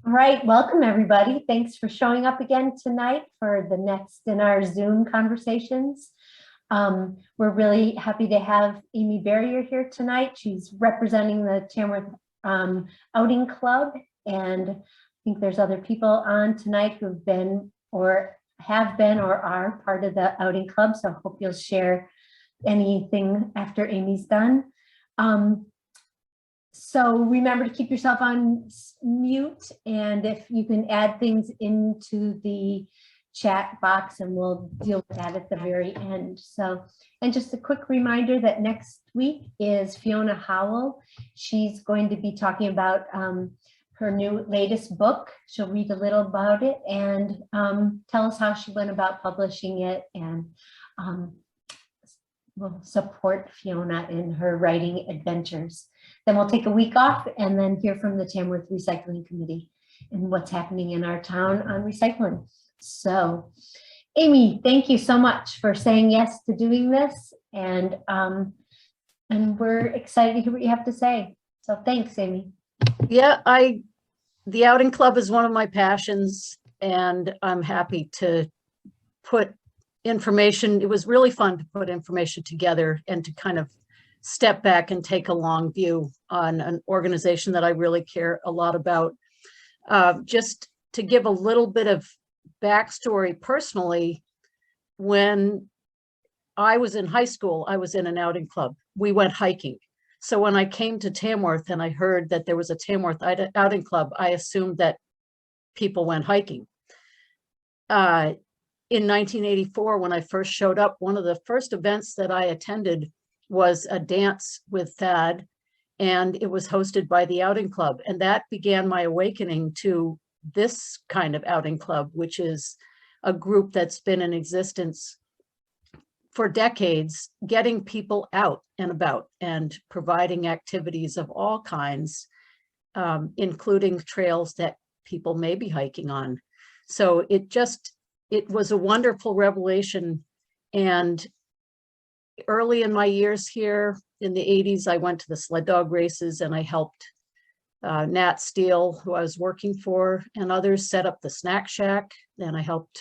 All right, welcome everybody. Thanks for showing up again tonight for the next in our Zoom conversations. We're really happy to have Amy Berrier here tonight. She's representing the Tamworth Outing Club, and I think there's other people on tonight who've been or have been or are part of the Outing Club, so I hope you'll share anything after Amy's done. So remember to keep yourself on mute, and if you can add things into the chat box and we'll deal with that at the very end. So, and just a quick reminder that next week is Fiona Howell. She's going to be talking about her latest book. She'll read a little about it and tell us how she went about publishing it, and we'll support Fiona in her writing adventures. Then we'll take a week off and then hear from the Tamworth Recycling Committee and what's happening in our town on recycling. So, Amy, thank you so much for saying yes to doing this, and we're excited to hear what you have to say. So thanks, Amy. Yeah, the Outing Club is one of my passions, and I'm happy to put information. It was really fun to put information together and to kind of step back and take a long view on an organization that I really care a lot about. Just to give a little bit of backstory personally, when I was in high school, I was in an outing club. We went hiking. So when I came to Tamworth and I heard that there was a Tamworth Outing Club, I assumed that people went hiking. In 1984, when I first showed up, one of the first events that I attended was a dance with Thad, and it was hosted by the Outing Club. And that began my awakening to this kind of outing club, which is a group that's been in existence for decades, getting people out and about and providing activities of all kinds, including trails that people may be hiking on. So it was a wonderful revelation. And early in my years here in the 80s, I went to the sled dog races and I helped Nat Steele, who I was working for, and others set up the snack shack. And I helped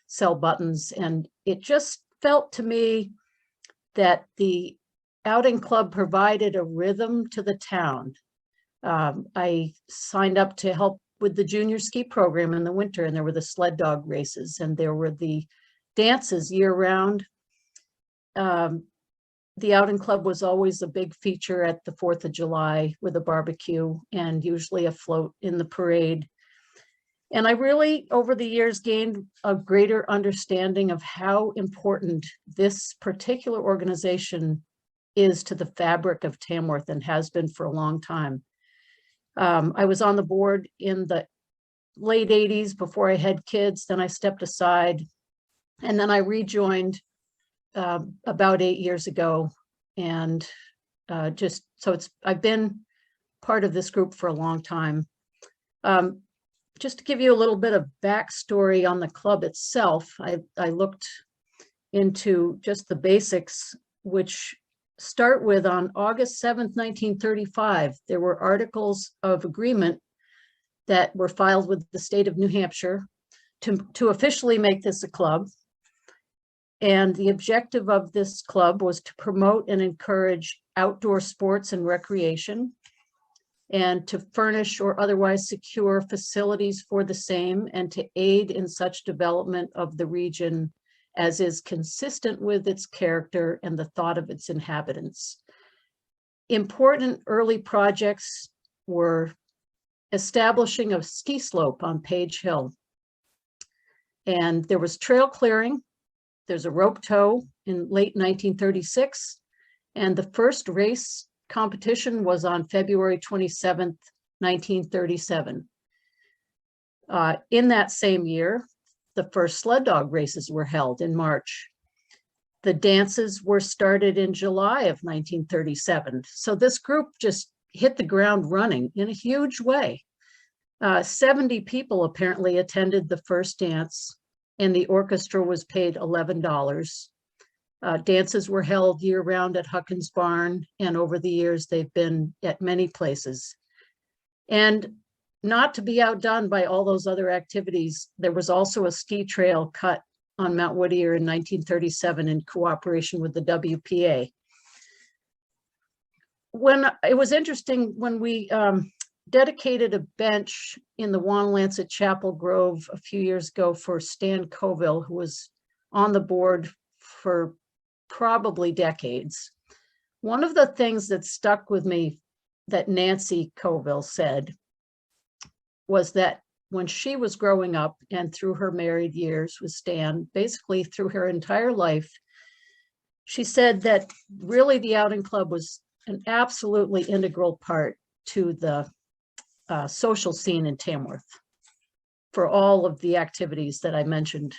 sell buttons. And it just felt to me that the Outing Club provided a rhythm to the town. I signed up to help with the junior ski program in the winter, and there were the sled dog races and there were the dances year round. The Outing Club was always a big feature at the 4th of July with a barbecue and usually a float in the parade. And I really, over the years, gained a greater understanding of how important this particular organization is to the fabric of Tamworth and has been for a long time. I was on the board in the late 80s before I had kids, then I stepped aside, and then I rejoined about 8 years ago. And I've been part of this group for a long time. Just to give you a little bit of backstory on the club itself, I looked into just the basics, which start with on August 7th, 1935, there were articles of agreement that were filed with the state of New Hampshire to officially make this a club. And the objective of this club was to promote and encourage outdoor sports and recreation, and to furnish or otherwise secure facilities for the same, and to aid in such development of the region as is consistent with its character and the thought of its inhabitants. Important early projects were establishing a ski slope on Page Hill. And there was trail clearing. There's a rope tow in late 1936. And the first race competition was on February 27th, 1937. In that same year, the first sled dog races were held in March. The dances were started in July of 1937. So this group just hit the ground running in a huge way. 70 people apparently attended the first dance, and the orchestra was paid $11. Dances were held year-round at Huckins Barn, and over the years they've been at many places. And not to be outdone by all those other activities, there was also a ski trail cut on Mount Whittier in 1937 in cooperation with the WPA. When it was interesting, when we dedicated a bench in the Wanalancet Chapel Grove a few years ago for Stan Coville, who was on the board for probably decades. One of the things that stuck with me that Nancy Coville said was that when she was growing up and through her married years with Stan, basically through her entire life, she said that really the Outing Club was an absolutely integral part to the social scene in Tamworth for all of the activities that I mentioned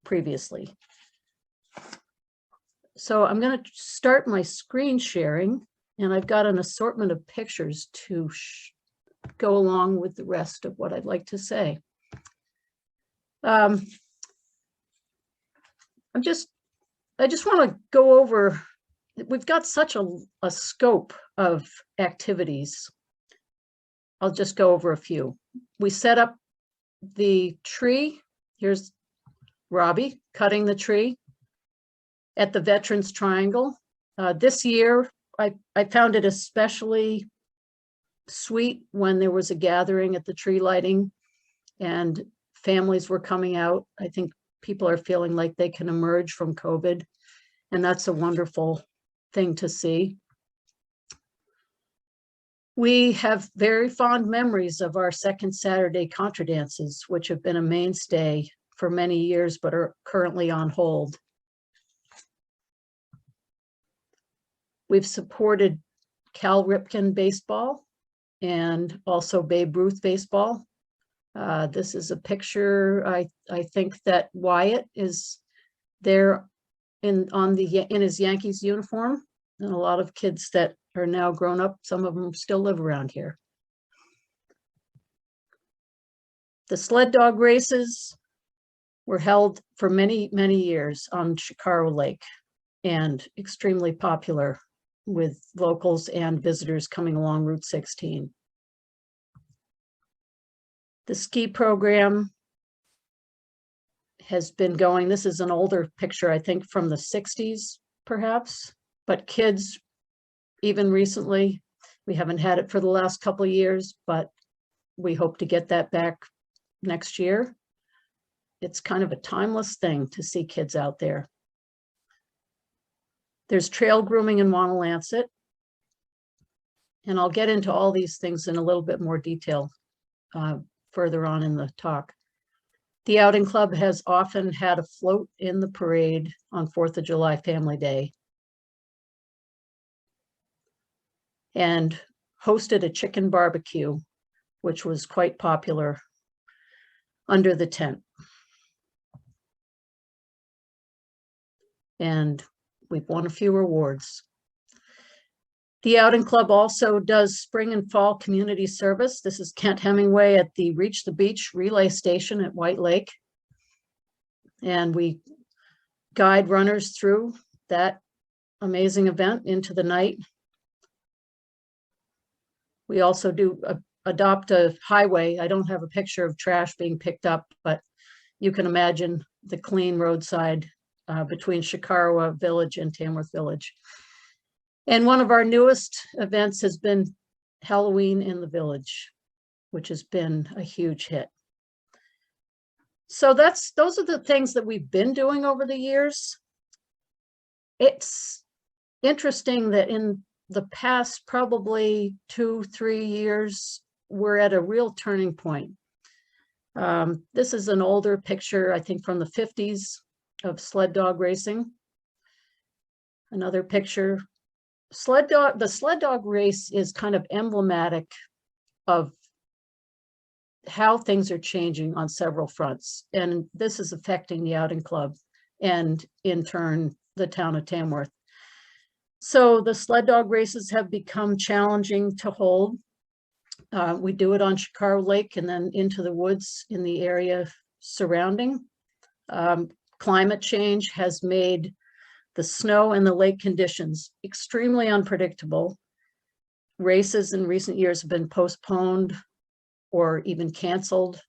previously. So I'm going to start my screen sharing, and I've got an assortment of pictures to go along with the rest of what I'd like to say. I just want to go over, we've got such a scope of activities. I'll just go over a few. We set up the tree. Here's Robbie cutting the tree at the Veterans Triangle. This year, I found it especially sweet when there was a gathering at the tree lighting and families were coming out. I think people are feeling like they can emerge from COVID, and that's a wonderful thing to see. We have very fond memories of our second Saturday contra dances, which have been a mainstay for many years, but are currently on hold. We've supported Cal Ripken baseball and also Babe Ruth baseball. This is a picture, I think that Wyatt is there in his Yankees uniform, and a lot of kids that are now grown up, some of them still live around here. The sled dog races were held for many, many years on Shikaro Lake and extremely popular with locals and visitors coming along Route 16. The ski program has been going, this is an older picture, I think from the 60s perhaps, but kids, even recently, we haven't had it for the last couple of years, but we hope to get that back next year. It's kind of a timeless thing to see kids out there. There's trail grooming in Wanalancet, and I'll get into all these things in a little bit more detail further on in the talk. The Outing Club has often had a float in the parade on 4th of July Family Day and hosted a chicken barbecue, which was quite popular under the tent. And we've won a few awards. The Outing Club also does spring and fall community service. This is Kent Hemingway at the Reach the Beach relay station at White Lake. And we guide runners through that amazing event into the night. We also do adopt a highway. I don't have a picture of trash being picked up, but you can imagine the clean roadside between Shikaroa Village and Tamworth Village. And one of our newest events has been Halloween in the Village, which has been a huge hit. So those are the things that we've been doing over the years. It's interesting that in the past probably 2-3 years, we're at a real turning point. This is an older picture, I think from the 50s, of sled dog racing. Another picture. The sled dog race is kind of emblematic of how things are changing on several fronts. And this is affecting the Outing Club and in turn, the town of Tamworth. So the sled dog races have become challenging to hold. We do it on Shikaro Lake and then into the woods in the area surrounding. Climate change has made the snow and the lake conditions extremely unpredictable. Races in recent years have been postponed or even canceled.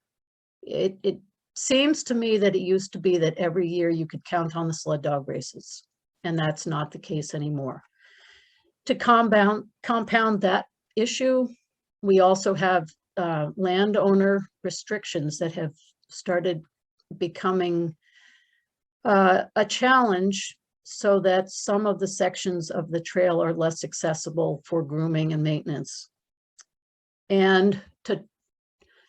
It seems to me that it used to be that every year you could count on the sled dog races, and that's not the case anymore. To compound that issue, we also have landowner restrictions that have started becoming a challenge, so that some of the sections of the trail are less accessible for grooming and maintenance. And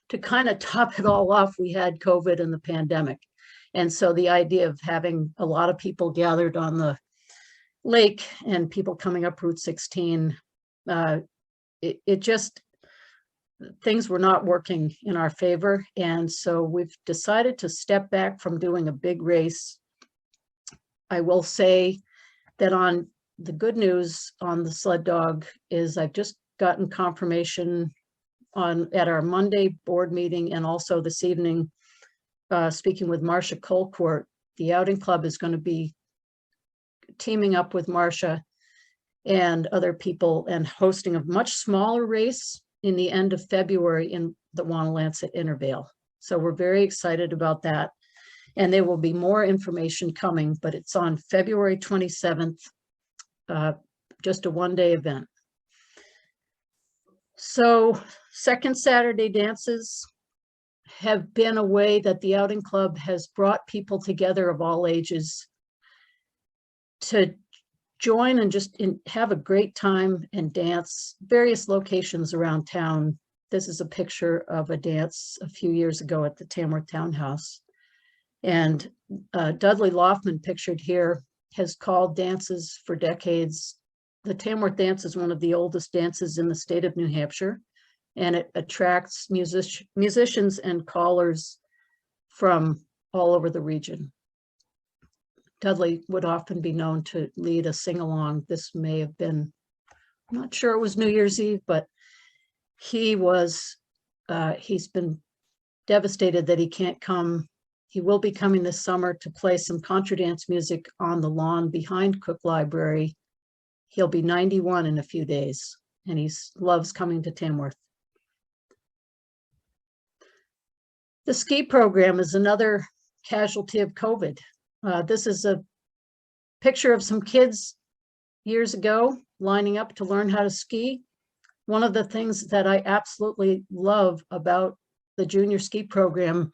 to kind of top it all off, we had COVID and the pandemic. And so the idea of having a lot of people gathered on the lake and people coming up Route 16, it just, things were not working in our favor. And so we've decided to step back from doing a big race. I will say that on the good news on the sled dog is I've just gotten confirmation at our Monday board meeting, and also this evening, speaking with Marcia Colcourt, the Outing Club is going to be teaming up with Marcia and other people and hosting a much smaller race in the end of February in the Wanalancet Intervale. So we're very excited about that. And there will be more information coming, but it's on February 27th, just a one-day event. So second Saturday dances have been a way that the Outing Club has brought people together of all ages to join and just have a great time and dance various locations around town. This is a picture of a dance a few years ago at the Tamworth Townhouse. And Dudley Loftman, pictured here, has called dances for decades. The Tamworth dance is one of the oldest dances in the state of New Hampshire, and it attracts musicians and callers from all over the region. Dudley would often be known to lead a sing-along. This may have been, I'm not sure it was New Year's Eve, but he's been devastated that he can't come. He will be coming this summer to play some contra dance music on the lawn behind Cook Library. He'll be 91 in a few days, and he loves coming to Tamworth. The ski program is another casualty of COVID. This is a picture of some kids years ago lining up to learn how to ski. One of the things that I absolutely love about the junior ski program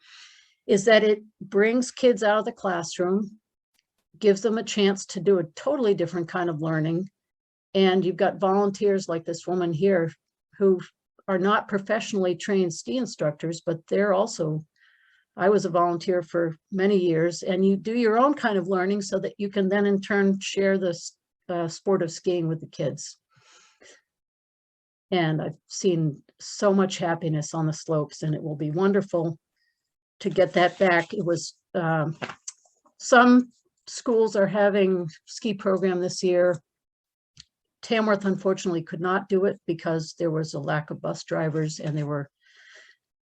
is that it brings kids out of the classroom, gives them a chance to do a totally different kind of learning. And you've got volunteers like this woman here who are not professionally trained ski instructors, but they're also, I was a volunteer for many years, and you do your own kind of learning so that you can then in turn share this sport of skiing with the kids. And I've seen so much happiness on the slopes, and it will be wonderful to get that back. It was, some schools are having ski program this year. Tamworth unfortunately could not do it because there was a lack of bus drivers, and there were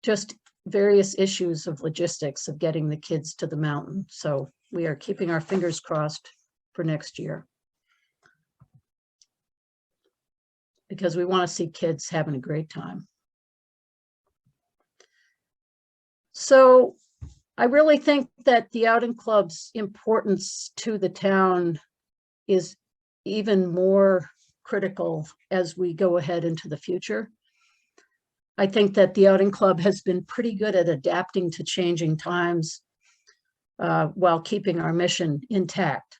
just various issues of logistics of getting the kids to the mountain. So we are keeping our fingers crossed for next year, because we want to see kids having a great time. So I really think that the Outing Club's importance to the town is even more critical as we go ahead into the future. I think that the Outing Club has been pretty good at adapting to changing times while keeping our mission intact.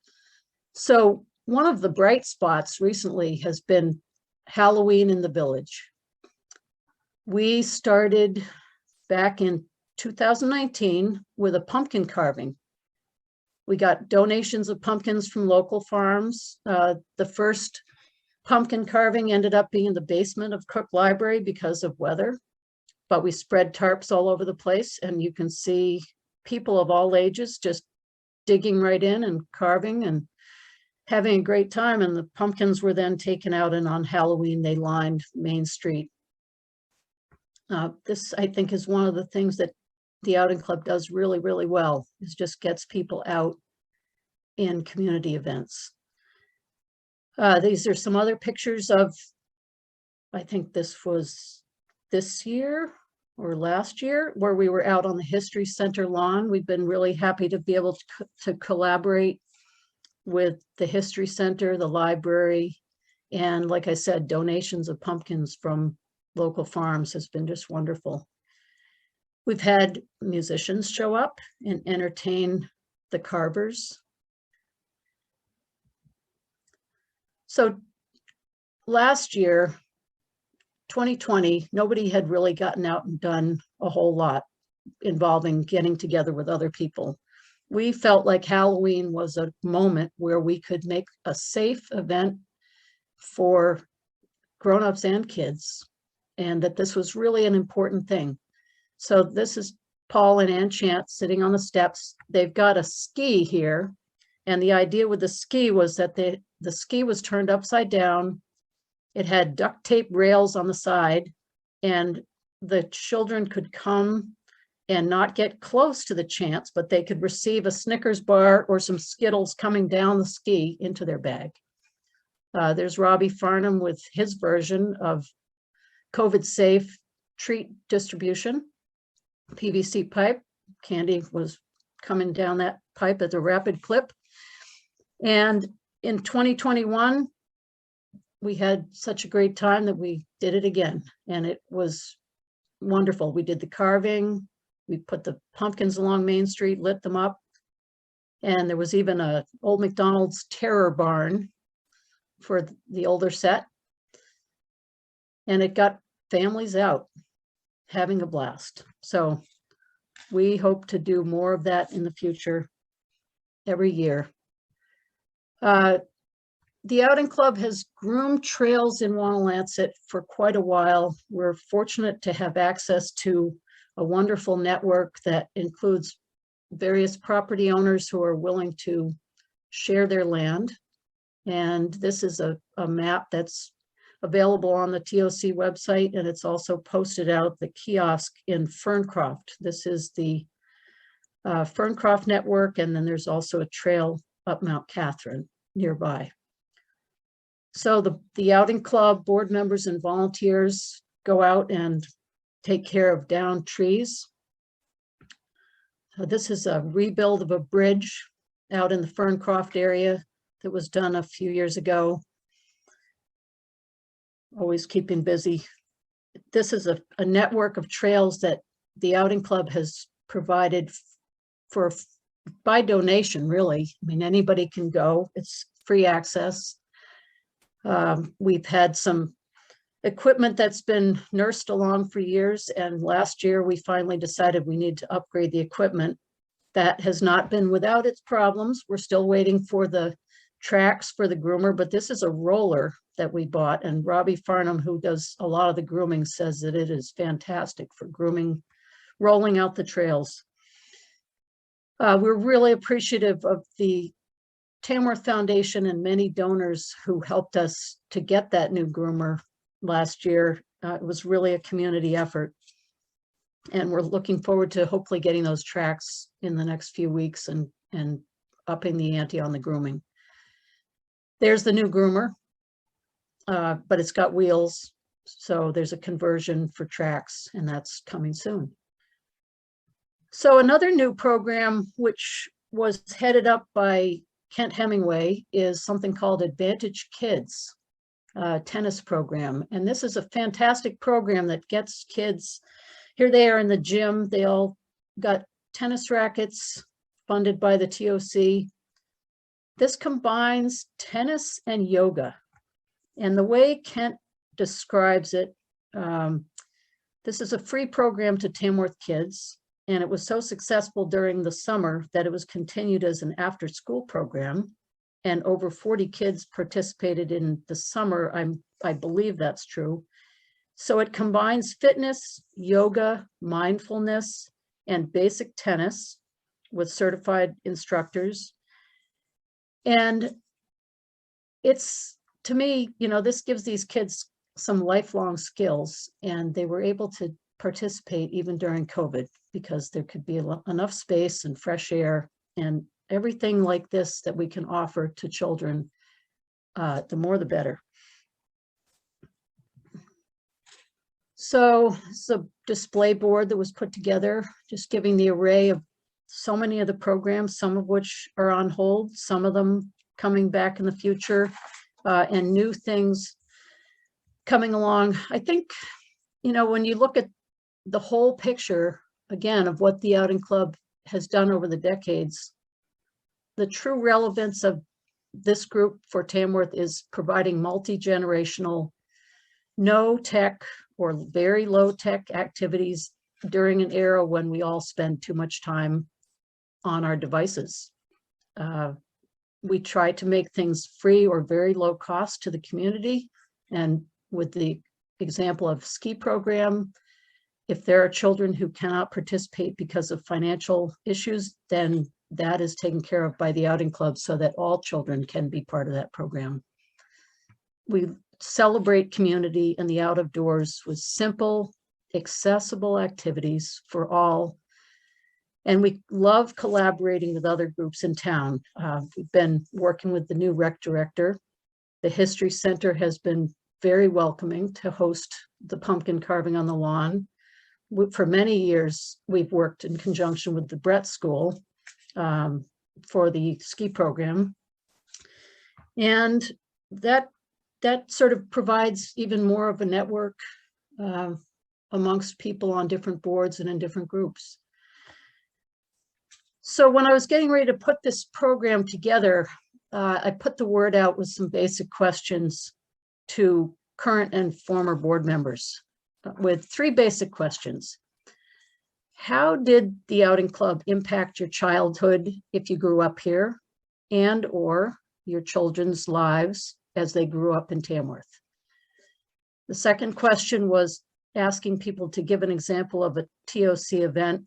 So one of the bright spots recently has been Halloween in the village. We started back in 2019 with a pumpkin carving. We got donations of pumpkins from local farms. The first pumpkin carving ended up being in the basement of Cook Library because of weather, but we spread tarps all over the place, and you can see people of all ages just digging right in and carving and having a great time. And the pumpkins were then taken out, and on Halloween they lined Main Street. This, I think, is one of the things that the Outing Club does really, really well, is just gets people out in community events. These are some other pictures of, I think this was this year, or last year, where we were out on the History Center lawn. We've been really happy to be able to collaborate with the History Center, the library, and like I said, donations of pumpkins from local farms has been just wonderful. We've had musicians show up and entertain the carvers. So last year, 2020, nobody had really gotten out and done a whole lot involving getting together with other people. We felt like Halloween was a moment where we could make a safe event for grown-ups and kids, and that this was really an important thing. So this is Paul and Ann Chance sitting on the steps. They've got a ski here, and the idea with the ski was that the ski was turned upside down. It had duct tape rails on the side, and the children could come and not get close to the Chance, but they could receive a Snickers bar or some Skittles coming down the ski into their bag. There's Robbie Farnham with his version of COVID-safe treat distribution, PVC pipe. Candy was coming down that pipe at a rapid clip. And in 2021, we had such a great time that we did it again, and it was wonderful. We did the carving, we put the pumpkins along Main Street, lit them up, and there was even a old McDonald's terror barn for the older set, and it got families out having a blast. So we hope to do more of that in the future every year. The Outing Club has groomed trails in Wanalancet for quite a while. We're fortunate to have access to a wonderful network that includes various property owners who are willing to share their land. And this is a map that's available on the TOC website, and it's also posted out at the kiosk in Ferncroft. This is the Ferncroft network, and then there's also a trail up Mount Catherine nearby. So the Outing Club board members and volunteers go out and take care of downed trees. This is a rebuild of a bridge out in the Ferncroft area that was done a few years ago. Always keeping busy. This is a network of trails that the Outing Club has provided for by donation, really. I mean, anybody can go. It's free access. We've had some equipment that's been nursed along for years, and last year we finally decided we need to upgrade the equipment. That has not been without its problems. We're still waiting for the tracks for the groomer, but this is a roller that we bought, and Robbie Farnham, who does a lot of the grooming, says that it is fantastic for grooming, rolling out the trails. We're really appreciative of the Tamworth Foundation and many donors who helped us to get that new groomer last year. It was really a community effort, and we're looking forward to hopefully getting those tracks in the next few weeks and upping the ante on the grooming. There's the new groomer, but it's got wheels, so there's a conversion for tracks, and that's coming soon. So another new program, which was headed up by Kent Hemingway, is something called Advantage Kids tennis program. And this is a fantastic program that gets kids, here they are in the gym, they all got tennis rackets funded by the TOC. This combines tennis and yoga. And the way Kent describes it, this is a free program to Tamworth kids, and it was so successful during the summer that it was continued as an after-school program, and over 40 kids participated in the summer. I believe that's true. So it combines fitness, yoga, mindfulness, and basic tennis with certified instructors. And it's, to me, you know, this gives these kids some lifelong skills, and they were able to participate even during COVID because there could be enough space and fresh air and everything like this that we can offer to children. The more the better. So it's a display board that was put together, just giving the array of so many of the programs, some of which are on hold, some of them coming back in the future, and new things coming along. I think, you know, when you look at the whole picture, again, of what the Outing Club has done over the decades, the true relevance of this group for Tamworth is providing multi-generational, no tech or very low tech activities during an era when we all spend too much time on our devices. We try to make things free or very low cost to the community. And with the example of ski program, if there are children who cannot participate because of financial issues, then that is taken care of by the Outing Club so that all children can be part of that program. We celebrate community and the out of doors with simple, accessible activities for all. And we love collaborating with other groups in town. We've been working with the new rec director. The History Center has been very welcoming to host the pumpkin carving on the lawn. For many years, we've worked in conjunction with the Brett School for the ski program. And that sort of provides even more of a network amongst people on different boards and in different groups. So when I was getting ready to put this program together, I put the word out with some basic questions to current and former board members with 3 basic questions. How did the Outing Club impact your childhood if you grew up here, and or your children's lives as they grew up in Tamworth? The second question was asking people to give an example of a TOC event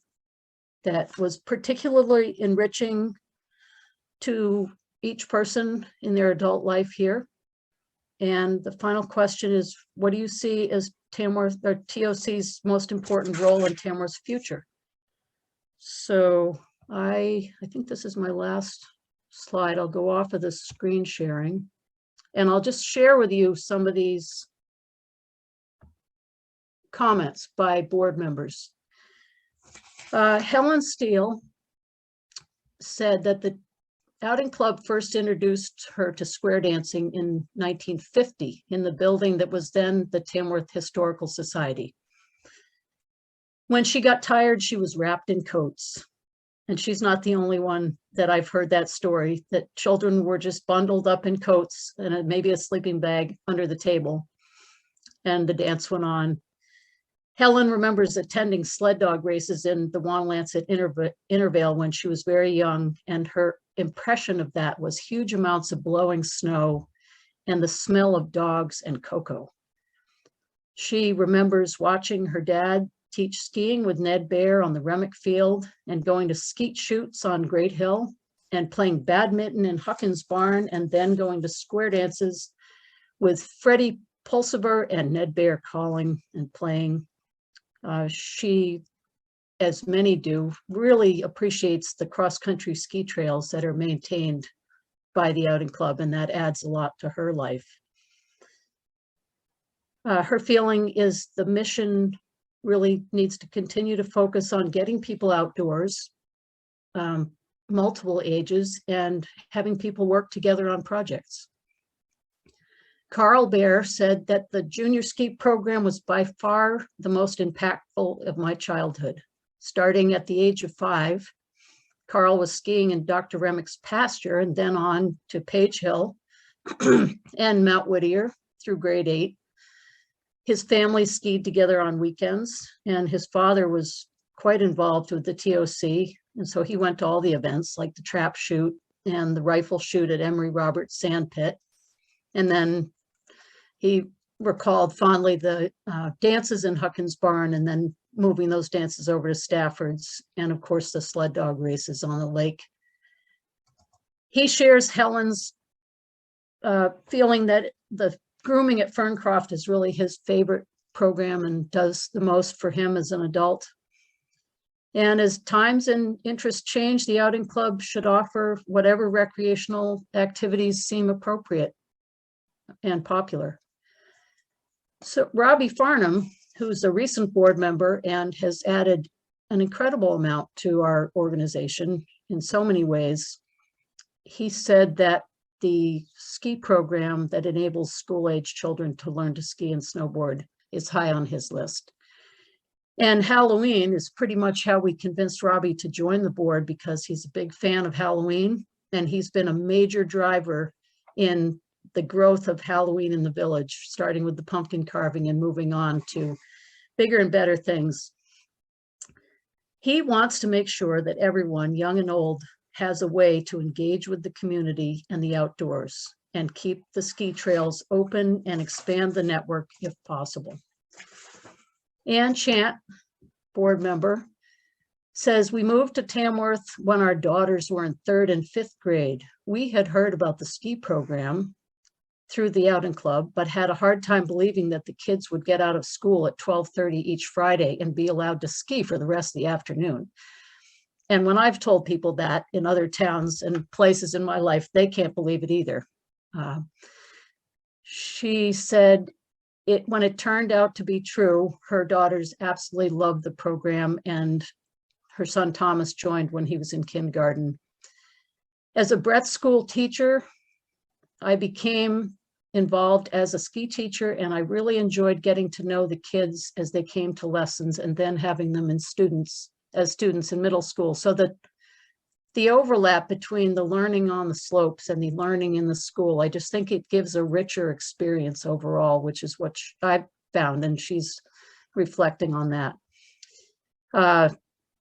that was particularly enriching to each person in their adult life here. And the final question is, what do you see as Tamworth or TOC's most important role in Tamworth's future? So I think this is my last slide. I'll go off of the screen sharing and I'll just share with you some of these comments by board members. Helen Steele said that the Outing Club first introduced her to square dancing in 1950 in the building that was then the Tamworth Historical Society. When she got tired, she was wrapped in coats. And she's not the only one that I've heard that story, that children were just bundled up in coats and maybe a sleeping bag under the table. And the dance went on. Helen remembers attending sled dog races in the Wanlancet Intervale when she was very young, and her impression of that was huge amounts of blowing snow and the smell of dogs and cocoa. She remembers watching her dad teach skiing with Ned Bear on the Remick Field and going to skeet shoots on Great Hill and playing badminton in Huckins Barn and then going to square dances with Freddie Pulsiver and Ned Bear calling and playing. She, as many do, really appreciates the cross-country ski trails that are maintained by the Outing Club, and that adds a lot to her life. Her feeling is the mission really needs to continue to focus on getting people outdoors, multiple ages, and having people work together on projects. Carl Bear said that the junior ski program was by far the most impactful of my childhood. Starting at the age of 5, Carl was skiing in Dr. Remick's pasture and then on to Page Hill and Mount Whittier through grade 8. His family skied together on weekends, and his father was quite involved with the TOC. And so he went to all the events like the trap shoot and the rifle shoot at Emery Roberts Sand Pit. And then he recalled fondly the dances in Huckins Barn and then moving those dances over to Stafford's, and of course the sled dog races on the lake. He shares Helen's feeling that the grooming at Ferncroft is really his favorite program and does the most for him as an adult. And as times and interests change, the Outing Club should offer whatever recreational activities seem appropriate and popular. So Robbie Farnham, who's a recent board member and has added an incredible amount to our organization in so many ways. He said that the ski program that enables school-age children to learn to ski and snowboard is high on his list. And Halloween is pretty much how we convinced Robbie to join the board, because he's a big fan of Halloween, and he's been a major driver in the growth of Halloween in the village, starting with the pumpkin carving and moving on to bigger and better things. He wants to make sure that everyone, young and old, has a way to engage with the community and the outdoors and keep the ski trails open and expand the network if possible. Ann Chant, board member, says, we moved to Tamworth when our daughters were in 3rd and 5th grade. We had heard about the ski program through the Outing Club, but had a hard time believing that the kids would get out of school at 12:30 each Friday and be allowed to ski for the rest of the afternoon. And when I've told people that in other towns and places in my life, they can't believe it either. She said, when it turned out to be true, her daughters absolutely loved the program, and her son Thomas joined when he was in kindergarten. As a Brett school teacher, I became involved as a ski teacher, and I really enjoyed getting to know the kids as they came to lessons, and then having them as students in middle school, so that the overlap between the learning on the slopes and the learning in the school, I just think it gives a richer experience overall, which is what I've found, and she's reflecting on that.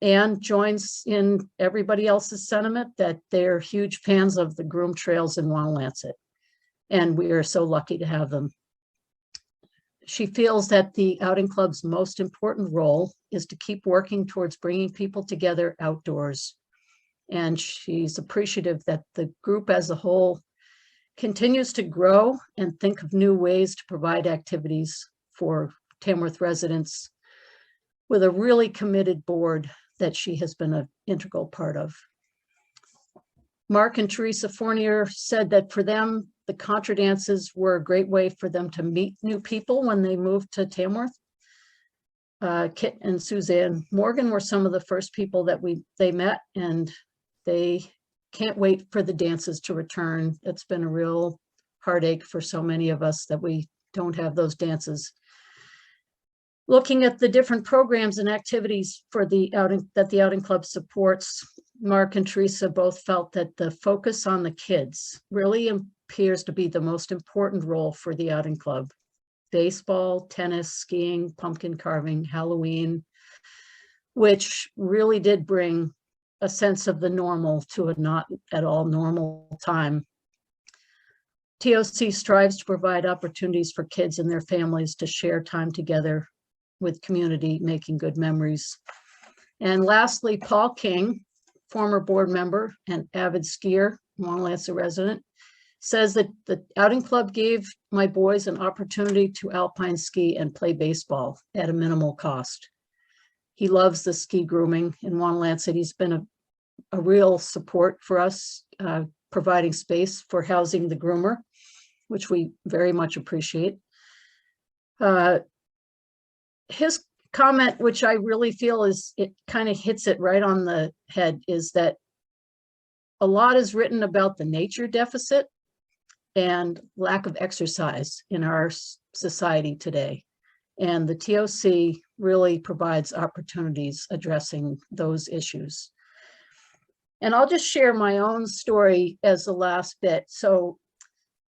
Anne joins in everybody else's sentiment that they're huge fans of the groom trails in Wanlancet, and we are so lucky to have them. She feels that the Outing Club's most important role is to keep working towards bringing people together outdoors. And she's appreciative that the group as a whole continues to grow and think of new ways to provide activities for Tamworth residents, with a really committed board that she has been an integral part of. Mark and Teresa Fournier said that for them, the contra dances were a great way for them to meet new people when they moved to Tamworth. Kit and Suzanne Morgan were some of the first people that they met, and they can't wait for the dances to return. It's been a real heartache for so many of us that we don't have those dances. Looking at the different programs and activities for the Outing Club supports, Mark and Teresa both felt that the focus on the kids really appears to be the most important role for the Outing Club. Baseball, tennis, skiing, pumpkin carving, Halloween, which really did bring a sense of the normal to a not at all normal time. TOC strives to provide opportunities for kids and their families to share time together with community, making good memories. And lastly, Paul King, former board member and avid skier, Wanlancet resident, says that the Outing Club gave my boys an opportunity to alpine ski and play baseball at a minimal cost. He loves the ski grooming in Wanlancet. He's been a real support for us, providing space for housing the groomer, which we very much appreciate. His comment, which I really feel it kind of hits it right on the head, is that a lot is written about the nature deficit and lack of exercise in our society today. And the TOC really provides opportunities addressing those issues. And I'll just share my own story as the last bit. So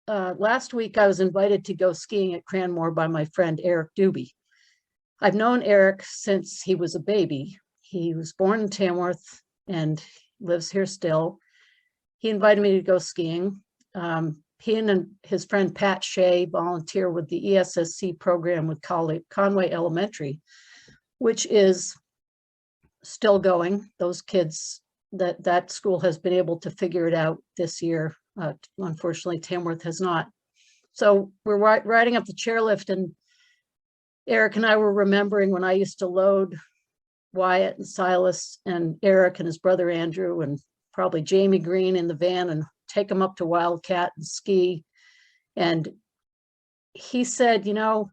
last week I was invited to go skiing at Cranmore by my friend Eric Doobie. I've known Eric since he was a baby. He was born in Tamworth and lives here still. He invited me to go skiing. He and his friend Pat Shea volunteer with the ESSC program with Conway Elementary, which is still going. Those kids, that school has been able to figure it out this year. Unfortunately, Tamworth has not. So we're riding up the chairlift, and Eric and I were remembering when I used to load Wyatt and Silas and Eric and his brother Andrew and probably Jamie Green in the van and take them up to Wildcat and ski. And he said, you know,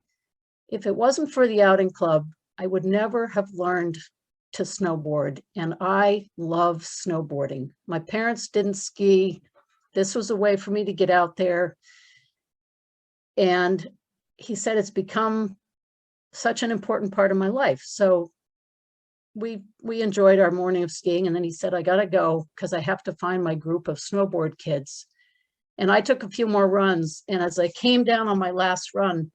if it wasn't for the outing club, I would never have learned to snowboard. And I love snowboarding. My parents didn't ski. This was a way for me to get out there. And he said it's become such an important part of my life. So we enjoyed our morning of skiing. And then he said, I gotta go because I have to find my group of snowboard kids. And I took a few more runs. And as I came down on my last run,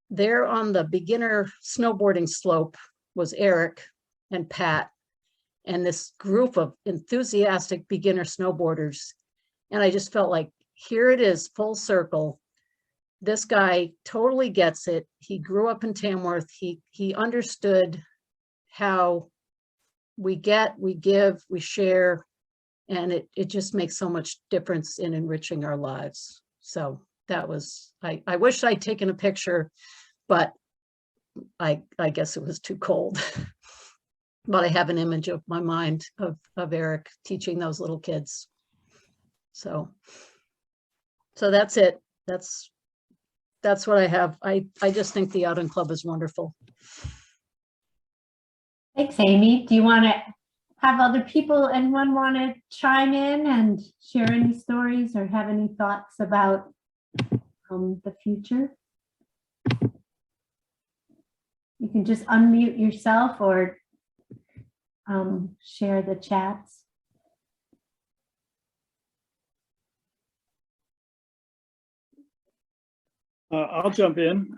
there on the beginner snowboarding slope was Eric and Pat and this group of enthusiastic beginner snowboarders. And I just felt like, here it is, full circle. This guy totally gets it. He grew up in Tamworth. He understood how we get, we give, we share, and it just makes so much difference in enriching our lives. So that was, I wish I'd taken a picture, but I guess it was too cold. But I have an image of my mind of Eric teaching those little kids. So that's it. That's what I have. I just think the Outing Club is wonderful. Thanks, Amy. Do you want to have other people, anyone want to chime in and share any stories or have any thoughts about the future? You can just unmute yourself or share the chats. I'll jump in.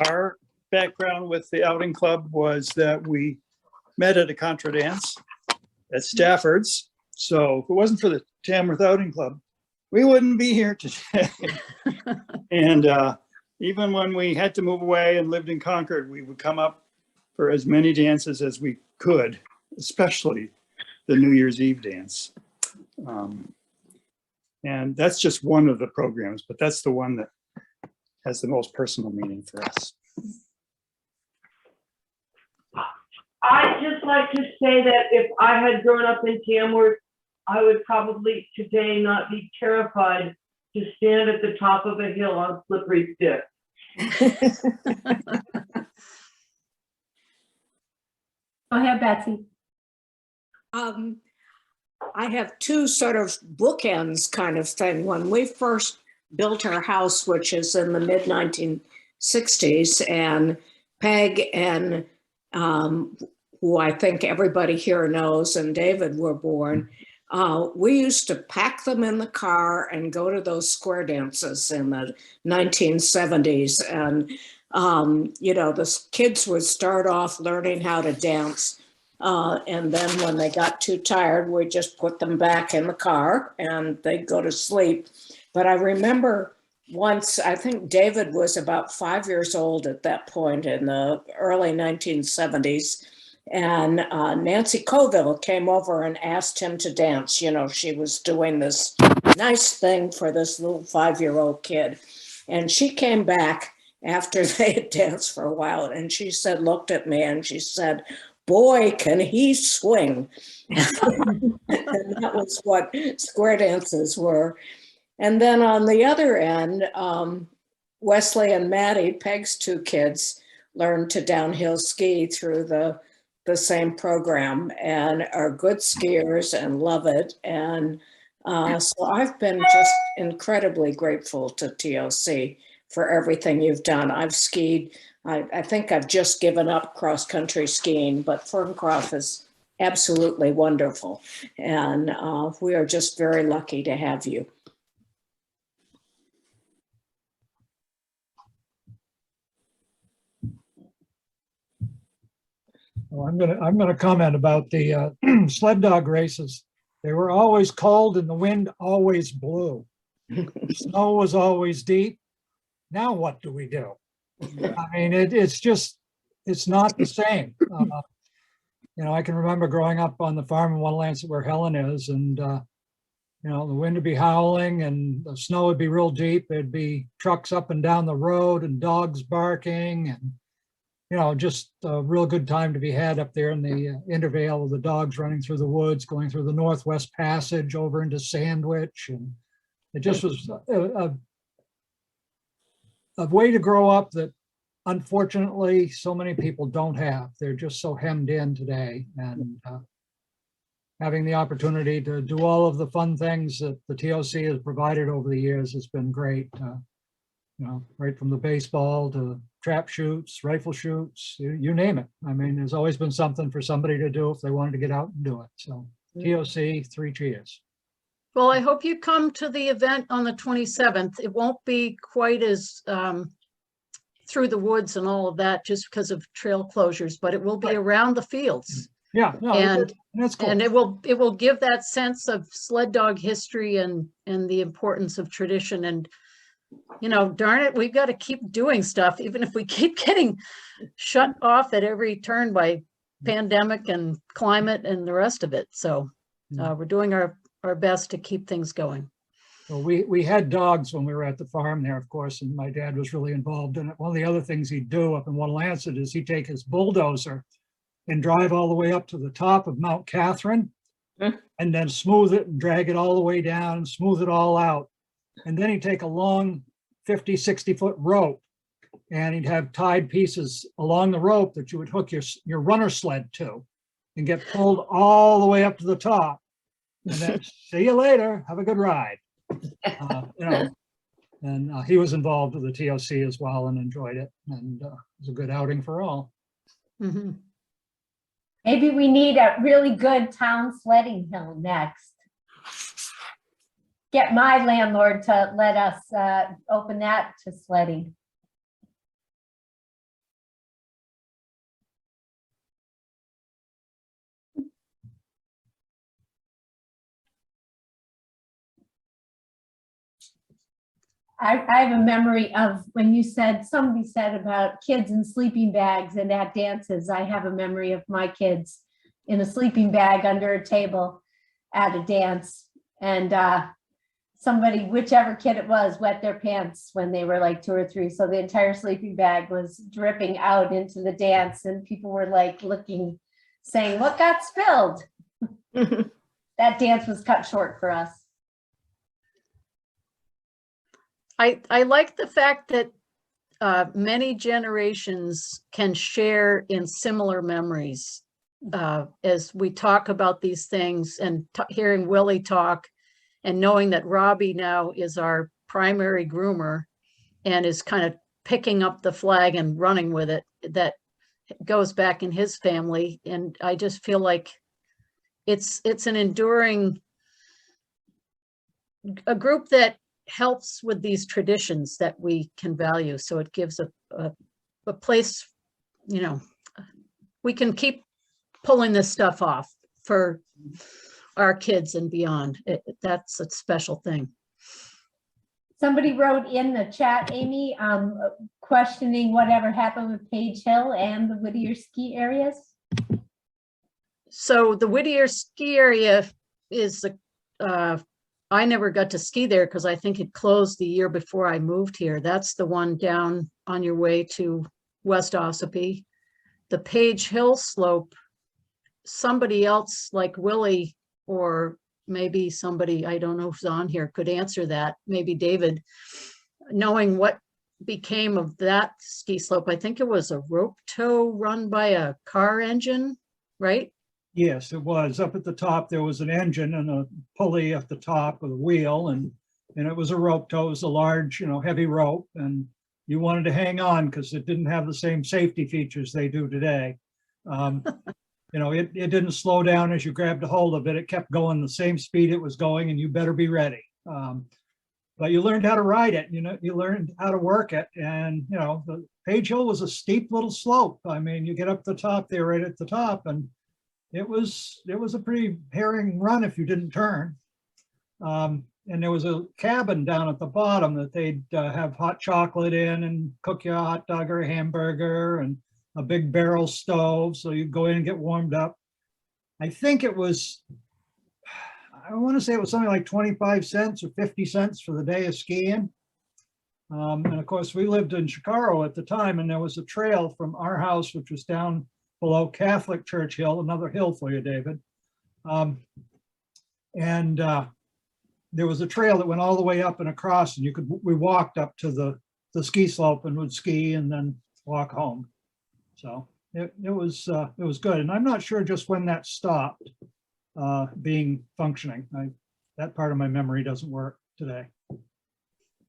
Our background with the Outing Club was that we met at a contra dance at Stafford's. So if it wasn't for the Tamworth Outing Club, we wouldn't be here today. And even when we had to move away and lived in Concord, we would come up for as many dances as we could, especially the New Year's Eve dance. And that's just one of the programs, but that's the one that has the most personal meaning for us. I'd just like to say that if I had grown up in Tamworth, I would probably today not be terrified to stand at the top of a hill on slippery sticks. Go ahead, Betsy. I have two sort of bookends kind of thing. When we first built our house, which is in the mid 1960s, and Peg and who I think everybody here knows, and David were born, we used to pack them in the car and go to those square dances in the 1970s. And, you know, the kids would start off learning how to dance. And then when they got too tired, we just put them back in the car and they'd go to sleep. But I remember once, I think David was about 5 years old at that point in the early 1970s. And Nancy Colville came over and asked him to dance. You know, she was doing this nice thing for this little 5-year-old kid. And she came back after they had danced for a while. And she said, looked at me and she said, boy, can he swing. And that was what square dances were. And then on the other end, Wesley and Maddie, Peg's two kids, learned to downhill ski through the same program and are good skiers and love it. And so I've been just incredibly grateful to TOC for everything you've done. I've skied. I think I've just given up cross-country skiing, but Ferncroft is absolutely wonderful. And we are just very lucky to have you. Well, I'm gonna comment about the sled dog races. They were always cold and the wind always blew. Snow was always deep. Now what do we do? I mean, it's not the same. You know, I can remember growing up on the farm in Wonalancet where Helen is, and you know, the wind would be howling and the snow would be real deep. There'd be trucks up and down the road and dogs barking, and you know, just a real good time to be had up there in the intervale of the dogs running through the woods, going through the Northwest Passage over into Sandwich, and it just was a a way to grow up that unfortunately so many people don't have. They're just so hemmed in today, and having the opportunity to do all of the fun things that the TOC has provided over the years has been great. You know, right from the baseball to trap shoots, rifle shoots, you name it. I mean, there's always been something for somebody to do if they wanted to get out and do it. So TOC, 3 cheers. Well, I hope you come to the event on the 27th. It won't be quite as through the woods and all of that just because of trail closures, but it will be around the fields. Yeah, no, And that's cool. And it will give that sense of sled dog history and the importance of tradition. And, you know, darn it, we've got to keep doing stuff, even if we keep getting shut off at every turn by pandemic and climate and the rest of it. So we're doing our best to keep things going. Well, we had dogs when we were at the farm there, of course, and my dad was really involved in it. One of the other things he'd do up in Wanalancet is he'd take his bulldozer and drive all the way up to the top of Mount Catherine and then smooth it and drag it all the way down and smooth it all out. And then he'd take a long 50, 60-foot rope and he'd have tied pieces along the rope that you would hook your runner sled to and get pulled all the way up to the top. And then see you later, have a good ride. You know, and he was involved with the TOC as well and enjoyed it. And it was a good outing for all. Mm-hmm. Maybe we need a really good town sledding hill next. Get my landlord to let us open that to sledding. I have a memory of when you said, somebody said about kids in sleeping bags and at dances. I have a memory of my kids in a sleeping bag under a table at a dance. And somebody, whichever kid it was, wet their pants when they were like 2 or 3. So the entire sleeping bag was dripping out into the dance and people were like looking, saying, what got spilled? That dance was cut short for us. I like the fact that many generations can share in similar memories as we talk about these things, and hearing Willie talk and knowing that Robbie now is our primary groomer and is kind of picking up the flag and running with it, that goes back in his family. And I just feel like it's an enduring, a group that helps with these traditions that we can value. So it gives a place, you know, we can keep pulling this stuff off for our kids and beyond. That's a special thing. Somebody wrote in the chat, Amy, questioning whatever happened with Page Hill and the Whittier ski areas. So the Whittier ski area is I never got to ski there because I think it closed the year before I moved here. That's the one down on your way to West Ossipee. The Page Hill slope, somebody else like Willie, or maybe somebody, I don't know who's on here, could answer that. Maybe David, knowing what became of that ski slope. I think it was a rope tow run by a car engine, right? Yes, it was. Up at the top, there was an engine and a pulley at the top of the wheel, and it was a rope tow. It was a large, you know, heavy rope, and you wanted to hang on because it didn't have the same safety features they do today. You know, it didn't slow down as you grabbed a hold of it. It kept going the same speed it was going, and you better be ready. But you learned how to ride it. You know, you learned how to work it, and you know, the Page Hill was a steep little slope. I mean, you get up the top there, right at the top, and it was a pretty herring run if you didn't turn. And there was a cabin down at the bottom that they'd have hot chocolate in and cook you a hot dog or a hamburger, and a big barrel stove. So you'd go in and get warmed up. I think it was, I want to say it was something like 25 cents or 50 cents for the day of skiing. And of course, we lived in Chicago at the time, and there was a trail from our house, which was down below Catholic Church Hill, another hill for you, David. There was a trail that went all the way up and across, and we walked up to the the ski slope and would ski and then walk home. So it was good. And I'm not sure just when that stopped being functioning. That part of my memory doesn't work today.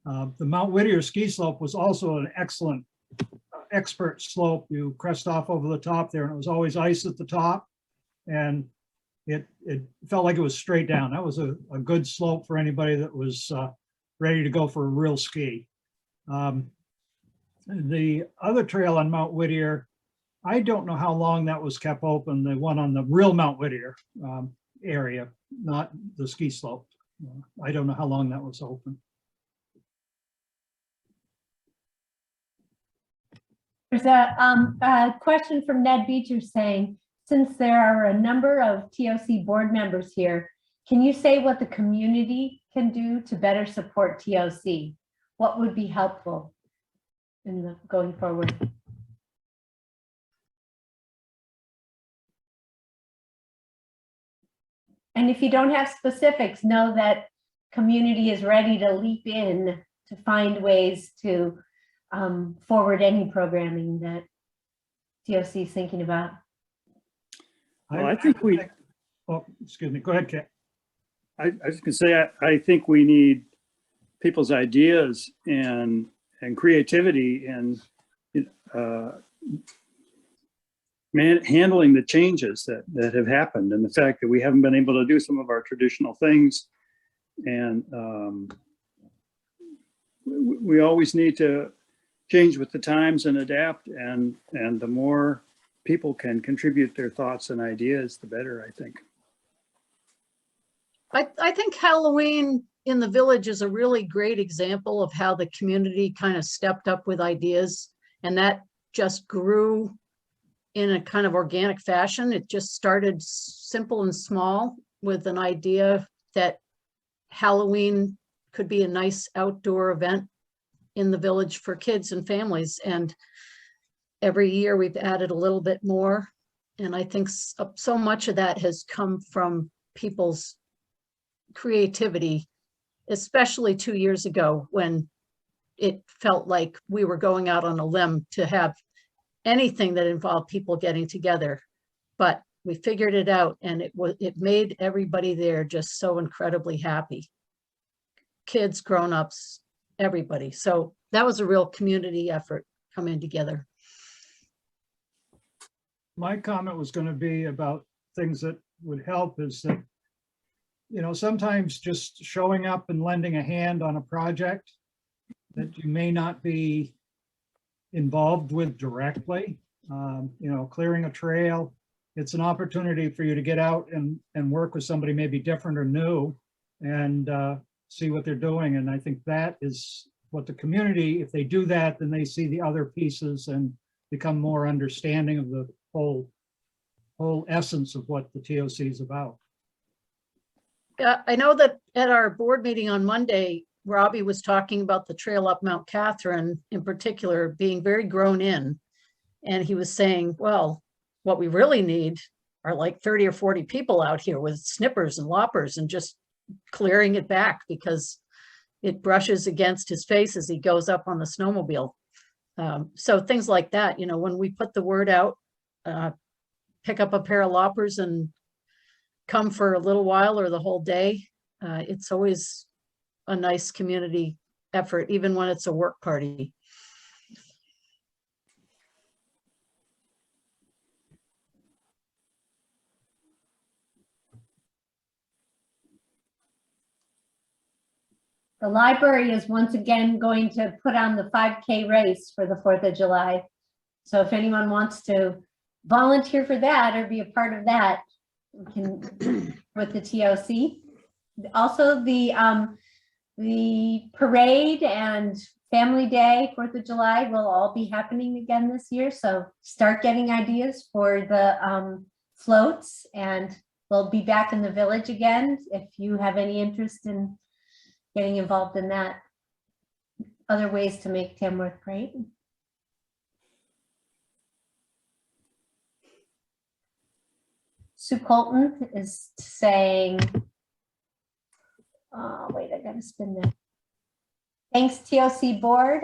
The Mount Whittier ski slope was also an excellent expert slope. You crest off over the top there, and it was always ice at the top, and it felt like it was straight down. That was a good slope for anybody that was ready to go for a real ski. The other trail on Mount Whittier, I don't know how long that was kept open, the one on the real Mount Whittier area, not the ski slope. I don't know how long that was open. There's a question from Ned Beecher saying, since there are a number of TOC board members here, can you say what the community can do to better support TOC? What would be helpful in going forward? And if you don't have specifics, know that community is ready to leap in to find ways to forward any programming that TOC is thinking about. Well, I think we, Oh, excuse me. Go ahead, Kit. I was gonna say, I think we need people's ideas and creativity and handling the changes that have happened, and the fact that we haven't been able to do some of our traditional things. And we always need to change with the times and adapt, and the more people can contribute their thoughts and ideas, the better, I think. I think Halloween in the village is a really great example of how the community kind of stepped up with ideas, and that just grew in a kind of organic fashion. It just started simple and small with an idea that Halloween could be a nice outdoor event in the village for kids and families. And every year we've added a little bit more. And I think so much of that has come from people's creativity, especially 2 years ago when it felt like we were going out on a limb to have anything that involved people getting together. But we figured it out, and it made everybody there just so incredibly happy. Kids, grown-ups, everybody. So that was a real community effort coming together. My comment was going to be about things that would help is that, you know, sometimes just showing up and lending a hand on a project that you may not be involved with directly, you know, clearing a trail, it's an opportunity for you to get out and work with somebody maybe different or new and see what they're doing. And I think that is what the community, if they do that, then they see the other pieces and become more understanding of the whole essence of what the TOC is about. Yeah, I know that at our board meeting on Monday, Robbie was talking about the trail up Mount Catherine in particular being very grown in. And he was saying, well, what we really need are like 30 or 40 people out here with snippers and loppers and just clearing it back because it brushes against his face as he goes up on the snowmobile. So things like that, you know, when we put the word out, pick up a pair of loppers and come for a little while or the whole day. It's always a nice community effort, even when it's a work party. The library is once again going to put on the 5K race for the 4th of July. So if anyone wants to volunteer for that or be a part of that, we can with the TOC. Also the parade and family day, 4th of July will all be happening again this year. So start getting ideas for the floats, and we'll be back in the village again if you have any interest in getting involved in that. Other ways to make Tamworth great. Sue Colton is saying, oh, wait, I gotta spin that. Thanks, TOC board,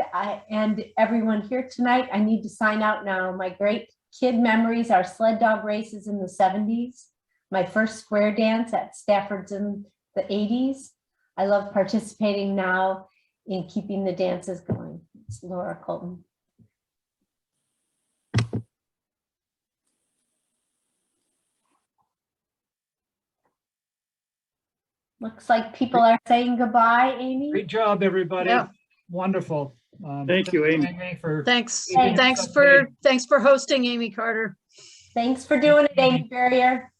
and everyone here tonight. I need to sign out now. My great kid memories are sled dog races in the 70s, my first square dance at Stafford's in the 80s. I love participating now in keeping the dances going. It's Laura Colton. Looks like people are saying goodbye, Amy. Great job, everybody. Yeah. Wonderful. Thank you, Amy. For Thanks. keeping us updated. Thanks for hosting, Amy Carter. Thanks for doing it, Amy Berrier.